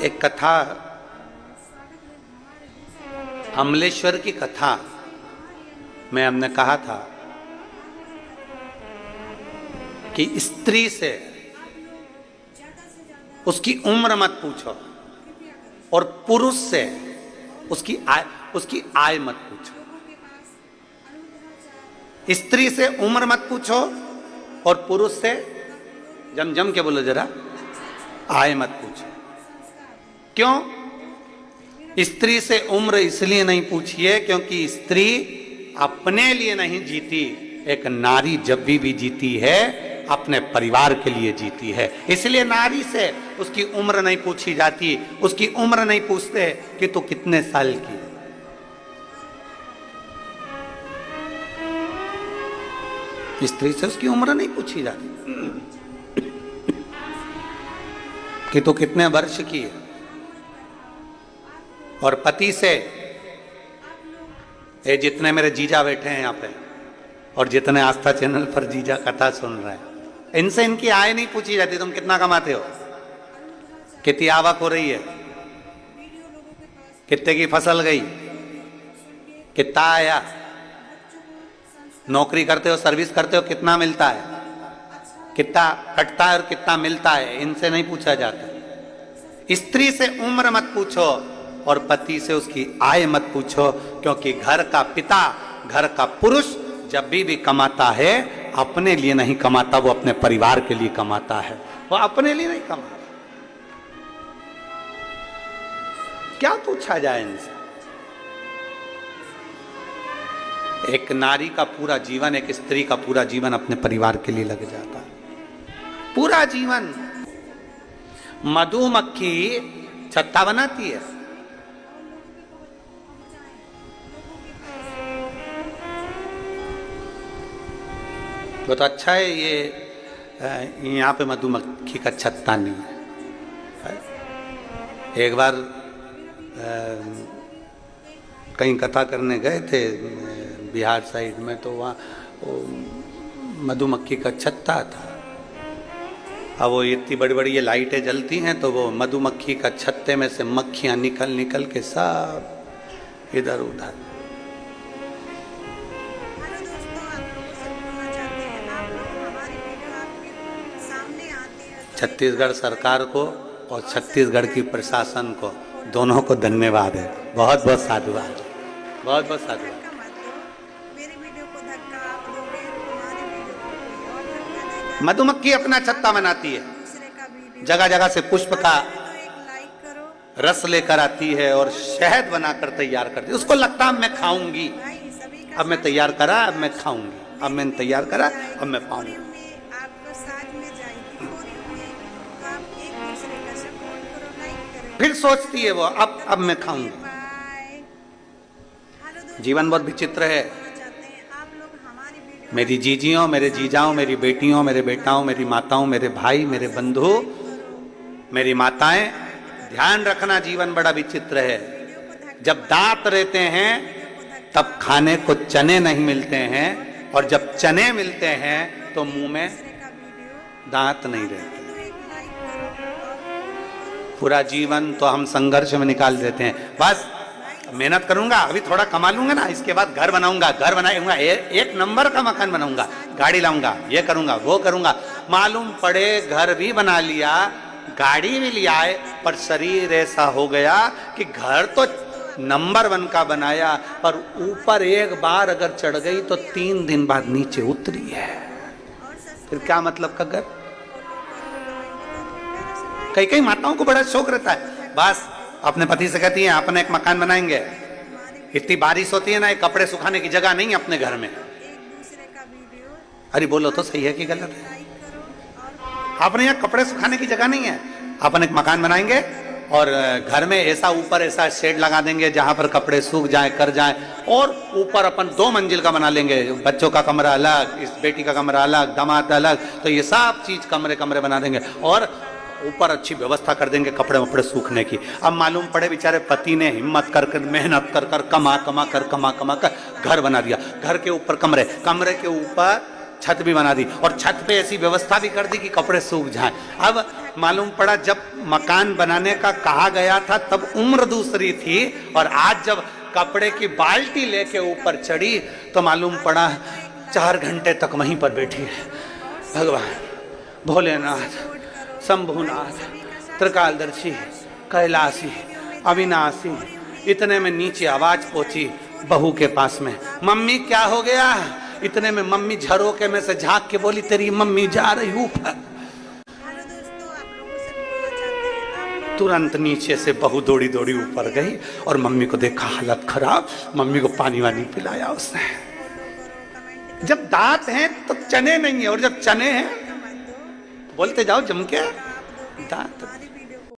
एक कथा, अमलेश्वर की कथा में हमने कहा था कि स्त्री से उसकी उम्र मत पूछो और पुरुष से उसकी आय मत पूछो। स्त्री से उम्र मत पूछो और पुरुष से जम के बोलो जरा, आय मत पूछो। क्यों? स्त्री से उम्र इसलिए नहीं पूछिए क्योंकि स्त्री अपने लिए नहीं जीती, एक नारी जब भी जीती है अपने परिवार के लिए जीती है। इसलिए नारी से उसकी उम्र नहीं पूछी जाती, उसकी उम्र नहीं पूछते कि तू कितने साल की है। स्त्री से उसकी उम्र नहीं पूछी जाती कि तू कितने वर्ष की है। और पति से, ये जितने मेरे जीजा बैठे हैं यहाँ पे और जितने आस्था चैनल पर जीजा कथा सुन रहे हैं, इनसे इनकी आय नहीं पूछी जाती। तुम कितना कमाते हो, कितनी आवक हो रही है, कितने की फसल गई, कितना आया, नौकरी करते हो, सर्विस करते हो, कितना मिलता है, कितना कटता है और कितना मिलता है, इनसे नहीं पूछा जाता। स्त्री से उम्र मत पूछो और पति से उसकी आय मत पूछो, क्योंकि घर का पिता, घर का पुरुष जब भी कमाता है अपने लिए नहीं कमाता, वो अपने परिवार के लिए कमाता है, वो अपने लिए नहीं कमाता। क्या पूछा जाए इनसे? एक नारी का पूरा जीवन, एक स्त्री का पूरा जीवन अपने परिवार के लिए लग जाता है, पूरा जीवन। मधुमक्खी छत्ता बनाती है, वो तो अच्छा है, ये यहाँ पे मधुमक्खी का छत्ता नहीं है। एक बार कहीं कथा करने गए थे बिहार साइड में, तो वहाँ मधुमक्खी का छत्ता था। अब वो इतनी बड़ी बड़ी ये लाइटें जलती हैं, तो वो मधुमक्खी का छत्ते में से मक्खियाँ निकल निकल के सब इधर उधर। छत्तीसगढ़ सरकार को और छत्तीसगढ़ की प्रशासन को, दोनों को धन्यवाद है, बहुत बहुत साधुवाद, बहुत बहुत साधुवाद। मधुमक्खी अपना छत्ता बनाती है, जगह जगह से पुष्प का रस लेकर आती है और शहद बनाकर तैयार करती है। उसको लगता है मैं खाऊंगी, अब मैं तैयार करा, अब मैं खाऊंगी, अब मैंने तैयार करा, अब मैं पाऊंगी। फिर सोचती है वो, अब मैं खाऊंगी। जीवन बहुत विचित्र है। मेरी जीजियों, मेरे जीजाओं, मेरी बेटियों, मेरे बेटाओं, मेरी माताओं, मेरे भाई, मेरे बंधु, मेरी माताएं, ध्यान रखना, जीवन बड़ा विचित्र है। जब दांत रहते हैं तब खाने को चने नहीं मिलते हैं, और जब चने मिलते हैं तो मुंह में दांत नहीं रहते। पूरा जीवन तो हम संघर्ष में निकाल देते हैं। बस मेहनत करूंगा, अभी थोड़ा कमा लूंगा ना, इसके बाद घर बनाऊंगा, घर बनाऊंगा, एक नंबर का मकान बनाऊंगा, गाड़ी लाऊंगा, ये करूंगा, वो करूंगा। मालूम पड़े घर भी बना लिया, गाड़ी भी लिया है, पर शरीर ऐसा हो गया कि घर तो नंबर 1 का बनाया, पर ऊपर एक बार अगर चढ़ गई तो 3 दिन बाद नीचे उतरी है। फिर क्या मतलब का घर? कई कई माताओं को बड़ा शौक रहता है, बस अपने पति से कहती हैं अपने एक मकान बनाएंगे। इतनी बारिश होती है ना, कपड़े सुखाने की जगह नहीं है अपने घर में। अरे बोलो तो सही है कि गलत है? अपने यहाँ कपड़े सुखाने की जगह नहीं है, अपन एक मकान बनाएंगे और घर में ऐसा ऊपर ऐसा शेड लगा देंगे जहां पर कपड़े सूख जाए, कर जाए, और ऊपर अपन 2 मंजिल का बना लेंगे, बच्चों का कमरा अलग, इस बेटी का कमरा अलग, दामाद अलग, तो ये सब चीज कमरे कमरे बना देंगे और ऊपर अच्छी व्यवस्था कर देंगे कपड़े वपड़े सूखने की। अब मालूम पड़े बेचारे पति ने हिम्मत कर कर, मेहनत कर कर, कमा कर घर बना दिया। घर के ऊपर कमरे, कमरे के ऊपर छत भी बना दी और छत पे ऐसी व्यवस्था भी कर दी कि कपड़े सूख जाएं। अब मालूम पड़ा जब मकान बनाने का कहा गया था तब उम्र दूसरी थी, और आज जब कपड़े की बाल्टी लेके ऊपर चढ़ी तो मालूम पड़ा 4 घंटे तक वहीं पर बैठी है। भगवान भोलेनाथ, शंभुनाथ, त्रिकालदर्शी, कैलाशी, अविनाशी। इतने में नीचे आवाज पहुंची बहू के पास में, मम्मी क्या हो गया? इतने में मम्मी झरोके में से झांक के बोली, तेरी मम्मी जा रही ऊपर। तुरंत नीचे से बहू दौड़ी दौड़ी ऊपर गई और मम्मी को देखा हालत खराब, मम्मी को पानी वानी पिलाया उसने। जब दांत हैं तो चने नहीं है, और जब चने हैं बोलते जाओ जम के दांत